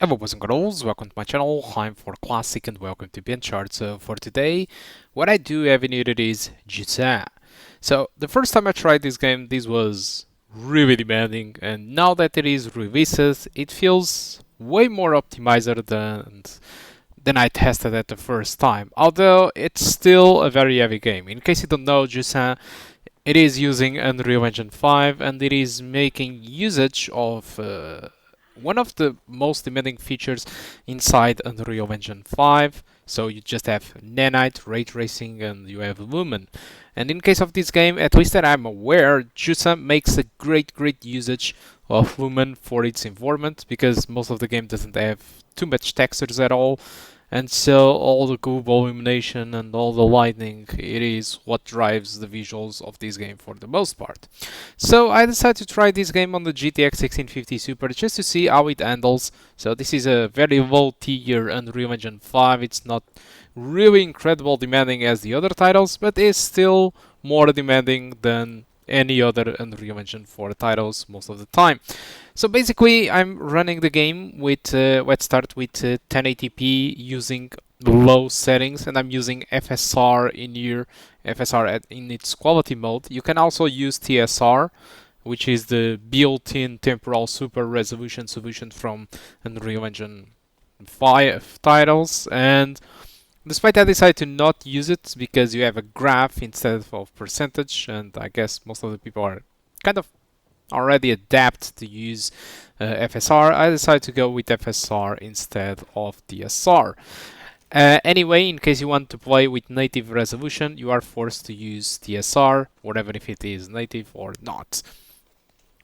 Hello boys and girls, welcome to my channel. I'm for Classic and welcome to BenchART. So for today, what I do have needed is Jusant. So the first time I tried this game, this was really demanding, and now that it is released, it feels way more optimized than I tested at the first time. Although it's still a very heavy game. In case you don't know, Jusant, it is using Unreal Engine 5 and it is making usage of one of the most demanding features inside Unreal Engine 5. So you just have nanite, ray tracing, and you have lumen. And in case of this game, at least that I'm aware, Jusant makes a great usage of lumen for its environment because most of the game doesn't have too much textures at all. And so all the global illumination and all the lighting, it is what drives the visuals of this game for the most part. So I decided to try this game on the GTX 1650 Super just to see how it handles. So this is a very low tier Unreal Engine 5. It's not really incredible demanding as the other titles, but it's still more demanding than any other Unreal Engine 4 titles most of the time. So basically, I'm running the game with, let's start with 1080p using low settings, and I'm using FSR in here, FSR in its quality mode. You can also use TSR, which is the built-in temporal super resolution solution from Unreal Engine 5 titles, and despite I decided to not use it because you have a graph instead of percentage, and I guess most of the people are kind of already adapt to use FSR. I decided to go with FSR instead of TSR. Anyway, in case you want to play with native resolution, you are forced to use TSR, whatever if it is native or not.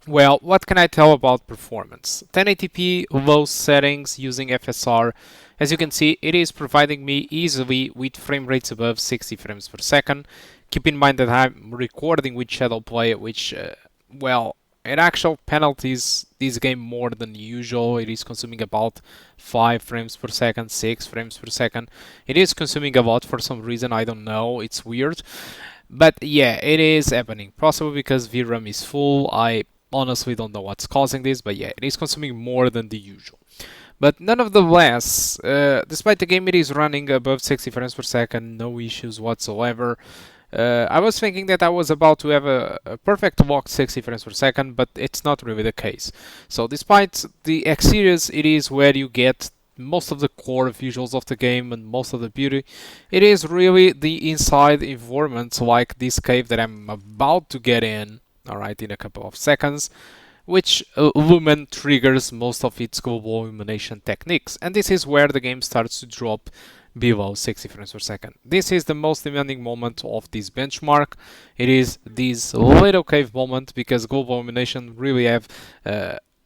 Well, what can I tell about performance? 1080p low settings using FSR. As you can see, it is providing me easily with frame rates above 60 frames per second. Keep in mind that I'm recording with Shadowplay, which, well, it actual penalties this game more than usual. It is consuming about 5 frames per second, 6 frames per second. It is consuming a lot for some reason, I don't know, it's weird. But yeah, it is happening. Possibly because VRAM is full. I honestly don't know what's causing this, but yeah, it is consuming more than the usual. But nonetheless, despite the game it is running above 60 frames per second, no issues whatsoever. I was thinking that I was about to have a perfect locked 60 frames per second, but it's not really the case. So despite the X series, it is where you get most of the core visuals of the game and most of the beauty. It is really the inside environment, like this cave that I'm about to get in, alright, in a couple of seconds, which Lumen triggers most of its global illumination techniques, and this is where the game starts to drop below 60 frames per second. This is the most demanding moment of this benchmark. It is this little cave moment because global illumination really have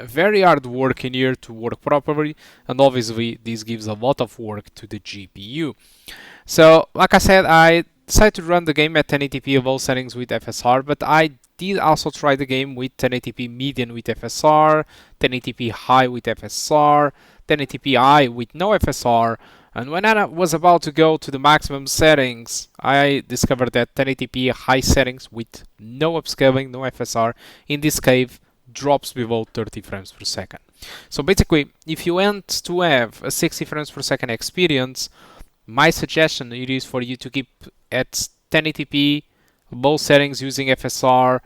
very hard work in here to work properly, and obviously this gives a lot of work to the GPU. So, like I said, I decided to run the game at 1080p low settings with FSR, but I did also try the game with 1080p median with FSR, 1080p high with FSR, 1080p high with no FSR, and when I was about to go to the maximum settings, I discovered that 1080p high settings with no upscaling, no FSR, in this cave drops below 30 frames per second. So basically, if you want to have a 60 frames per second experience, my suggestion it is for you to keep at 1080p low settings using FSR.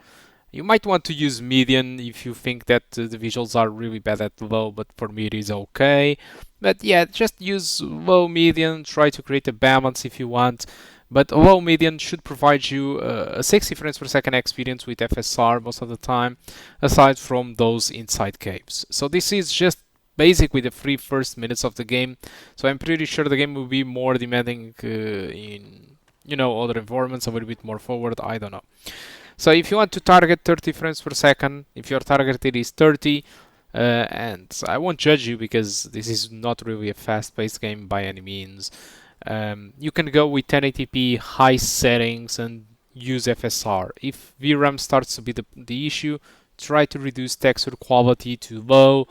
You might want to use median if you think that the visuals are really bad at low, but for me it is okay. But yeah, just use low median, try to create a balance if you want. But low median should provide you a 60 frames per second experience with FSR most of the time, aside from those inside caves. So this is just basically the first minutes of the game. So I'm pretty sure the game will be more demanding in other environments, a little bit more forward, I don't know. So if you want to target 30 frames per second, if your target is 30, and I won't judge you because this is not really a fast-paced game by any means, you can go with 1080p high settings and use FSR. If VRAM starts to be the issue, try to reduce texture quality to low.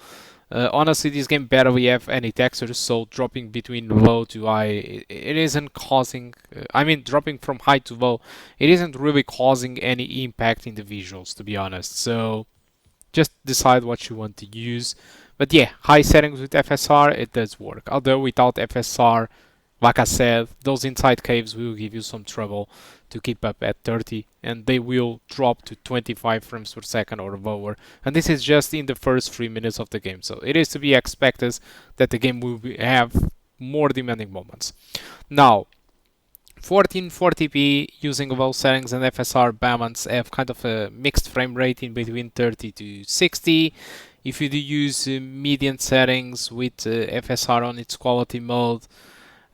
Honestly, this game barely have any textures, so dropping between low to high, it isn't causing, dropping from high to low, it isn't really causing any impact in the visuals, to be honest. So just decide what you want to use. But yeah, high settings with FSR, it does work. Although without FSR, like I said, those inside caves will give you some trouble to keep up at 30, and they will drop to 25 frames per second or lower. And this is just in the first 3 minutes of the game, so it is to be expected that the game will have more demanding moments. Now, 1440p using low settings and FSR Balanced have kind of a mixed frame rate in between 30 to 60. If you do use median settings with FSR on its quality mode,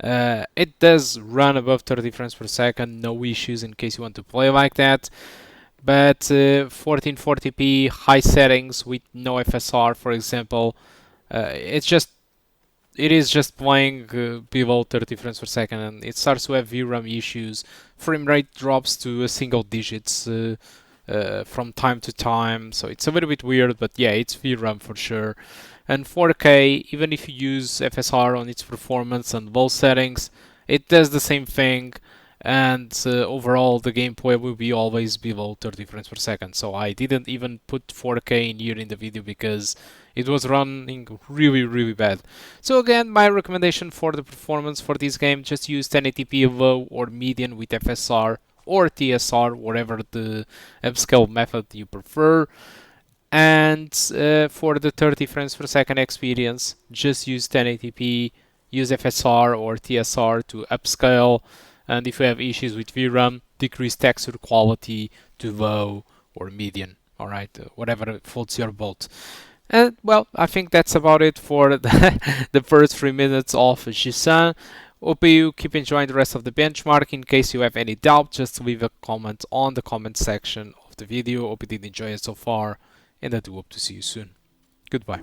it does run above 30 frames per second, no issues in case you want to play like that. But 1440p high settings with no FSR, for example, it is just playing below 30 frames per second, and it starts to have VRAM issues. Frame rate drops to a single digits from time to time, so it's a little bit weird, but yeah, it's VRAM for sure. And 4K, even if you use FSR on its performance and low settings, it does the same thing, and overall the gameplay will be always below 30 frames per second. So I didn't even put 4K in here in the video because it was running really bad. So again, my recommendation for the performance for this game, just use 1080p low or median with FSR or TSR, whatever the upscale method you prefer. And for the 30 frames per second experience, just use 1080p, use FSR or TSR to upscale, and if you have issues with VRAM, decrease texture quality to low or median, alright, whatever floats your boat. And well, I think that's about it for the first 3 minutes of Jusant. Hope you keep enjoying the rest of the benchmark. In case you have any doubt, just leave a comment on the comment section of the video. Hope you did enjoy it so far, and I do hope to see you soon. Goodbye.